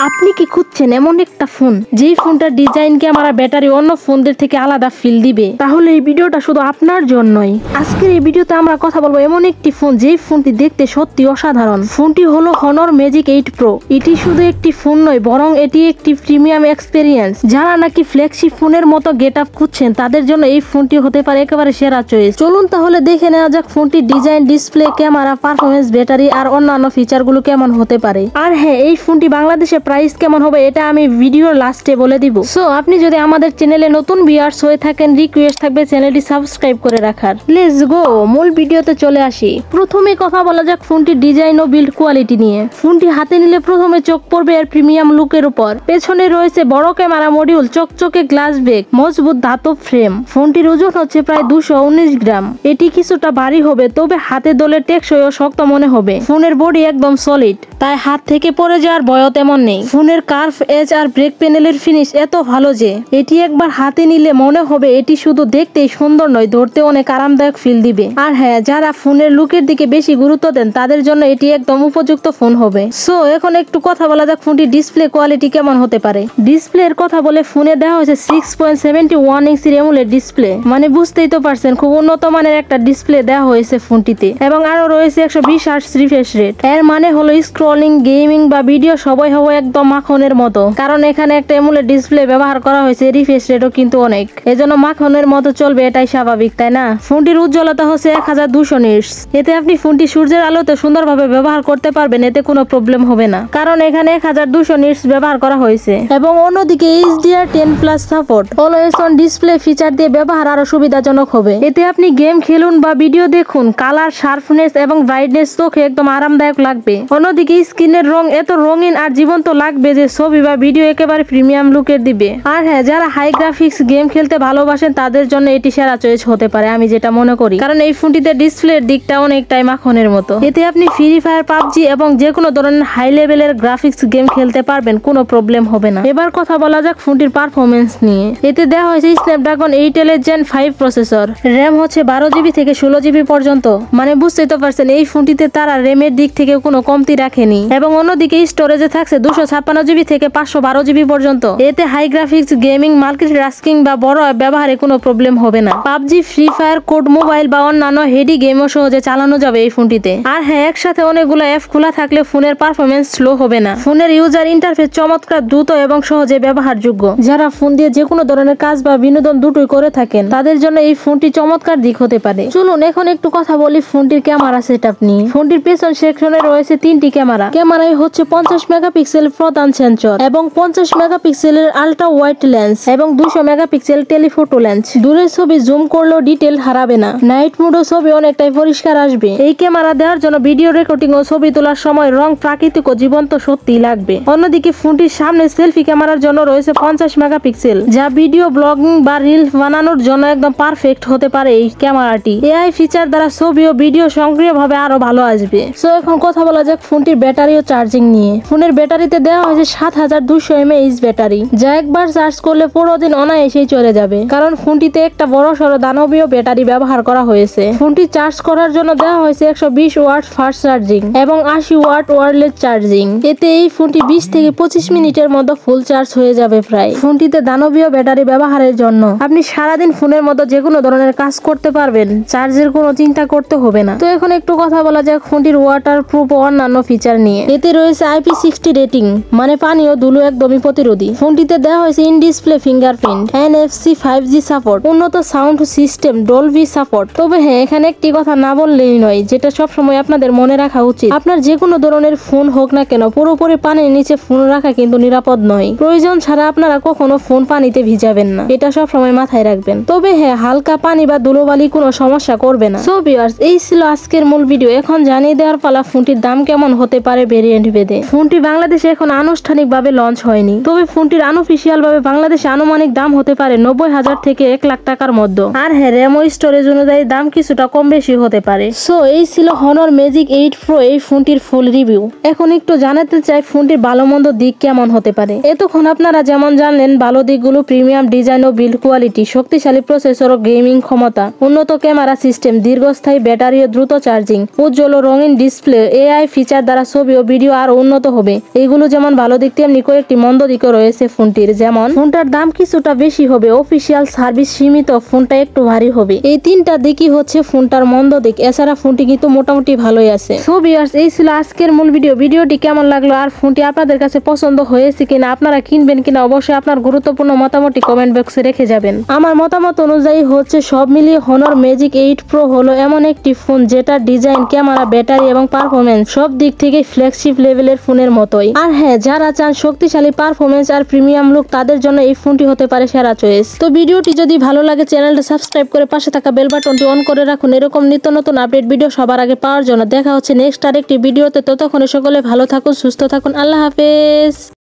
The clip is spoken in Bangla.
আপনি কি খুঁজছেন এমন একটা ফোন যেই ফোনটার ডিজাইন, ক্যামেরা, ব্যাটারি অন্য ফোনদের থেকে আলাদা ফিল দিবে? তাহলে এই ভিডিওটা শুধু আপনার জন্যই। আজকের এই ভিডিওতে আমরা কথা বলবো এমন একটি ফোন যেই ফোনটি দেখতে সত্যি অসাধারণ। ফোনটি হলো Honor Magic 8 Pro। এটি শুধু একটি ফোন নয়, বরং এটি একটি প্রিমিয়াম এক্সপেরিয়েন্স। যারা নাকি ফ্ল্যাগশিপ ফোনের মতো গেট আপ খুঁজছেন তাদের জন্য এই ফোনটি হতে পারে একেবারে সেরা চয়েস। চলুন তাহলে দেখে নেওয়া যাক ফোনটির design, display, camera, performance, battery আর অন্যান্য ফিচারগুলো কেমন হতে পারে। আর হ্যাঁ, এই ফোনটি বাংলাদেশে প্রাইস কেমন হবে এটা আমি ভিডিওর লাস্টে বলে দিব। সো আপনি যদি আমাদের চ্যানেলে নতুন ভিউয়ার্স হয়ে থাকেন, রিকোয়েস্ট থাকবে চ্যানেলটি সাবস্ক্রাইব করে রাখার। লেটস গো, মূল ভিডিওতে চলে আসি। প্রথমে কথা বলা যাক ফোনটির ডিজাইন ও বিল্ড কোয়ালিটি নিয়ে। ফোনটি হাতে নিলে প্রথমে চোখ পড়বে এর প্রিমিয়াম লুকের উপর। পেছনে রয়েছে বড় ক্যামেরা মডিউল, চকচকে গ্লাস ব্যাক, মজবুত ধাতব ফ্রেম। ফোনটির ওজন হচ্ছে প্রায় 219 গ্রাম। এটি কিছুটা ভারী হবে, তবে হাতে দলে টেকসই ও শক্ত মনে হবে। ফোনের বডি একদম সলিড, তাই হাত থেকে পড়ে যাওয়ার ভয় তেমন নেই। ফোনের কার্ভ এজ আর ব্রেক প্যানেলের ফিনিশ এত ভালো যে এটি একবার হাতে নিলে মনে হবে এটি শুধু দেখতেই সুন্দর নয়, ধরতে অনেক আরামদায়ক ফিল দিবে। আর হ্যাঁ, যারা ফোনের লুকের দিকে বেশি গুরুত্ব দেন তাদের জন্য এটি একদম উপযুক্ত ফোন হবে। সো এখন একটু কথা বলা যাক ফোনটির ডিসপ্লে কোয়ালিটি কেমন হতে পারে। ডিসপ্লের কথা বলে ফোনে দেওয়া হয়েছে 6.71 ইঞ্চির অ্যামোলেড ডিসপ্লে। মানে বুঝতেই তো পারছেন খুব উন্নত মানের একটা ডিসপ্লে দেওয়া হয়েছে ফোনটিতে। এবং আরো রয়েছে 120 হার্টজ রিফ্রেশ রেট। এর মানে হলো স্ক্রলিং, গেমিং বা ভিডিও সবাই হবে একদম মাখনের মতো। কারণ এখানে একটা অ্যামোলেড ডিসপ্লে ব্যবহার করা হয়েছে, রিফ্রেশ রেটও কিন্তু অনেক, এজন্য মাখনের মতো চলবে, এটাই স্বাভাবিক, তাই না? ফোনটির উজ্জ্বলতা হচ্ছে 1200 নিটস। এতে আপনি ফোনটি সূর্যের আলোতে সুন্দরভাবে ব্যবহার করতে পারবেন, এতে কোনো প্রবলেম হবে না, কারণ এখানে 1200 নিটস ব্যবহার করা হয়েছে। এবং অন্যদিকে HDR10+ support, always on display feature দিয়ে ব্যবহার আরো সুবিধাজনক হবে। এতে আপনি গেম খেলুন বা ভিডিও দেখুন, কালার, শার্পনেস এবং ব্রাইটনেস চোখে একদম আরামদায়ক লাগবে। অন্যদিকে স্ক্রিনের রং এত রঙিন আর জীবন্ত লাগবে যে ছবি বা ভিডিও একেবারে প্রিমিয়াম লুকের দিবে। আর হ্যাঁ, যারা হাই গ্রাফিক্স গেম খেলতে ভালোবাসেন তাদের জন্য এটি সেরা চয়েস হতে পারে, আমি যেটা মনে করি। কারণ এই ফোনটিতে ডিসপ্লের দিকটা অনেকটাই মাখনের মতো। এতে আপনি ফ্রি ফায়ার, পাবজি এবং যে কোনো ধরনের হাই লেভেলের গ্রাফিক্স গেম খেলতে পারবেন, কোনো প্রবলেম হবে না। এবার কথা বলা যাক ফোনটির পারফরমেন্স নিয়ে। এতে দেওয়া হয়েছে Snapdragon 8 Elite Gen 5 processor. RAM হচ্ছে 12 GB থেকে 16 GB পর্যন্ত। মানে বুঝতেই তো পারছেন এই ফোনটিতে তারা র্যামের দিক থেকে কোনো কমতি রাখেনি। এবং অন্যদিকে স্টোরেজে থাকছে 256 GB থেকে 512 GB পর্যন্ত। এতে হাই গ্রাফিক্স গেমিং, মাল্টিটাস্কিং বা বড় অ্যাপ ব্যবহারে কোনো প্রবলেম হবে না। PUBG, free fire, code mobile বা অন্যান্য হেডি গেমও সহজে চালানো যাবে এই ফোনটিতে। আর হ্যাঁ, একসাথে অনেকগুলো অ্যাপ খোলা থাকলে ফোনের পারফরমেন্স স্লো হবে না। ফোনের ইউজার ইন্টারফেস চমৎকার, দ্রুত এবং সহজে ব্যবহারযোগ্য। যারা ফোন দিয়ে যে কোনো ধরনের কাজ বা বিনোদন দুটোই করে থাকেন তাদের জন্য এই ফোনটি চমৎকার দিক হতে পারে। চলুন এখন একটু কথা বলি ফোনটির ক্যামেরা সেটআপ নিয়ে। ফোনটির পেছন সেকশনে রয়েছে 3টি ক্যামেরা। ক্যামেরাই হচ্ছে 50 মেগাপিক্সেল প্রধান সেন্সর এবং 50 মেগাপিক্সেলের আল্ট্রা ওয়াইড লেন্স এবং 200 মেগাপিক্সেল টেলিফোটো লেন্স। দূরের ছবি জুম করলেও ডিটেল হারাবে না। নাইট মোডও ছবি অনেকটাই পরিষ্কার আসবে। এই ক্যামেরা দেওয়ার জন্য ভিডিও রেকর্ডিং ও ছবি তোলার সময় রং প্রাকৃতিক ও জীবন্ত সত্যিই লাগবে। অন্যদিকে ফোনটির সামনে সেলফি ক্যামেরার জন্য রয়েছে 50 মেগাপিক্সেল, যা ভিডিও ব্লগিং বা রিল বানানোর জন্য একদম পারফেক্ট হতে পারে। এই ক্যামেরাটি এআই ফিচার দ্বারা ছবি ও ভিডিও সক্রিয়ভাবে আরো ভালো আসবে। সো এখন কথা বলা যাক ফোনটির ব্যাটারি ও চার্জিং নিয়ে। ফোনের ব্যাটারিতে দেওয়া হয়েছে 7200 mAh ব্যাটারি, যা একবার চার্জ করলে পুরো দিন অনায়াসেই চলে যাবে। কারণ ফোনটিতে একটা বড় সড়ো দানবীয় ব্যাটারি ব্যবহার করা হয়েছে। ফোনটি চার্জ করার জন্য দেওয়া হয়েছে 120 ওয়াট ফাস্ট চার্জিং এবং 80 ওয়াট ওয়্যারলেস চার্জিং। এতে এই ফোনটি 20 থেকে 25 মিনিটের মধ্যে ফুল চার্জ হয়ে যাবে প্রায়। ফোনটিতে দানবীয় ব্যাটারি ব্যবহারের জন্য আপনি সারাদিন ফোনের মতো যে কোনো ধরনের কাজ করতে পারবেন, চার্জের কোনো চিন্তা করতে হবে না। তো এখন একটু কথা বলা যাক ফোনটির ওয়াটার প্রুফ ও অন্যান্য ফিচার নিয়ে। এতে রয়েছে IP60 রেটিং, মানে পানি ও ধুলো একদমই প্রতিরোধী। ফোনটিতে দেওয়া হয়েছে in display fingerprint, NFC 5G support, উন্নত সাউন্ড সিস্টেম, ডলবি সাপোর্ট। তবে হ্যাঁ, এখানে একটি কথা না বললেই নয়, যেটা সবসময় আপনাদের মনে রাখা উচিত। আপনার যে কোনো ধরনের ফোন হোক না কেন, পুরোপুরি পানির নিচে ফোন রাখা কিন্তু নিরাপদ নয়। প্রয়োজন ছাড়া আপনারা কখনো ফোন পানিতে ভিজাবেন না, এটা সবসময় মাথায় রাখবেন। তবে হ্যাঁ, হালকা পানি বা ধুলোবালি কোনো সমস্যা করবে না। সো ভিউয়ার্স, এই ছিল আজকের মূল ভিডিও। এখন জানিয়ে দেওয়ার পালা ফোনটির দাম কেমন হতে পারে ভেরিয়েন্ট ভেদে। ফোনটি বাংলাদেশে এখন আনুষ্ঠানিকভাবে লঞ্চ হয়নি, তবে ফোনটির আনঅফিসিয়াল ভাবে বাংলাদেশে আনুমানিক দাম হতে পারে 90,000 থেকে 1 লাখ টাকার মধ্যে। আর হ্যাঁ, র্যাম ও স্টোরেজ অনুযায়ী দাম কিছুটা কম বেশি হতে পারে। সো এই ছিল Honor Magic 8 Pro এই ফোনটির ফুল রিভিউ। এখন একটু জানাতে চাই ফোনটির ভালো মন্দ দিক কেমন হতে পারে। এতক্ষণ আপনারা যেমন জানলেন ভালো দিকগুলো প্রিমিয়াম ডিজাইন ও বিল্ড কোয়ালিটি, শক্তিশালী প্রসেসর ও গেমিং ক্ষমতা, উন্নত ক্যামেরা সিস্টেম, দীর্ঘস্থায়ী ব্যাটারি ও দ্রুত চার্জিং, উজ্জ্বল ও রঙিন ডিসপ্লে, এআই ফিচার দ্বারা ছবি ও ভিডিও আরো উন্নত হবে। এগুলো দিকগুলো যেমন ভালো দিক তেমনি কয়েকটি মন্দ দিকও রয়েছে ফোনটির। যেমন ফোনটার দাম কিছুটা বেশি হবে, অফিসিয়াল সার্ভিস সীমিত, ফোনটা একটু ভারী হবে। এই তিনটা দিকই হচ্ছে ফোনটার মন্দ দিক। এছাড়া ফোনটি কিন্তু মোটামুটি ভালোই আছে। সো ভিউয়ার্স, এই ছিল আজকের মূল ভিডিও। ভিডিওটি কেমন লাগলো আর ফোনটি আপনাদের কাছে পছন্দ হয়েছে কিনা, আপনারা কিনবেন কিনা, অবশ্যই আপনার গুরুত্বপূর্ণ মতামতটি কমেন্ট বক্সে রেখে যাবেন। আমার মতামত অনুযায়ী হচ্ছে সব মিলিয়ে হনর ম্যাজিক 8 প্রো হলো এমন একটি ফোন যেটা ডিজাইন, ক্যামেরা, ব্যাটারি এবং পারফরমেন্স সব দিক থেকে ফ্ল্যাগশিপ লেভেলের ফোনের মতোই। আর হ্যাঁ, যারা চান শক্তিশালী পারফরমেন্স আর প্রিমিয়াম লুক তাদের জন্য এই ফোনটি হতে পারে সেরা চয়েস। তো ভিডিওটি যদি ভালো লাগে চ্যানেলটা সাবস্ক্রাইব করে পাশে থাকা বেল বাটনটি অন করে রাখুন এরকম নিত্য নতুন আপডেট ভিডিও সবার আগে পাওয়ার জন্য। দেখা হচ্ছে নেক্সট আরেকটি ভিডিওতে। ততক্ষণে সকলে ভালো থাকুন, সুস্থ থাকুন। আল্লাহ হাফেজ।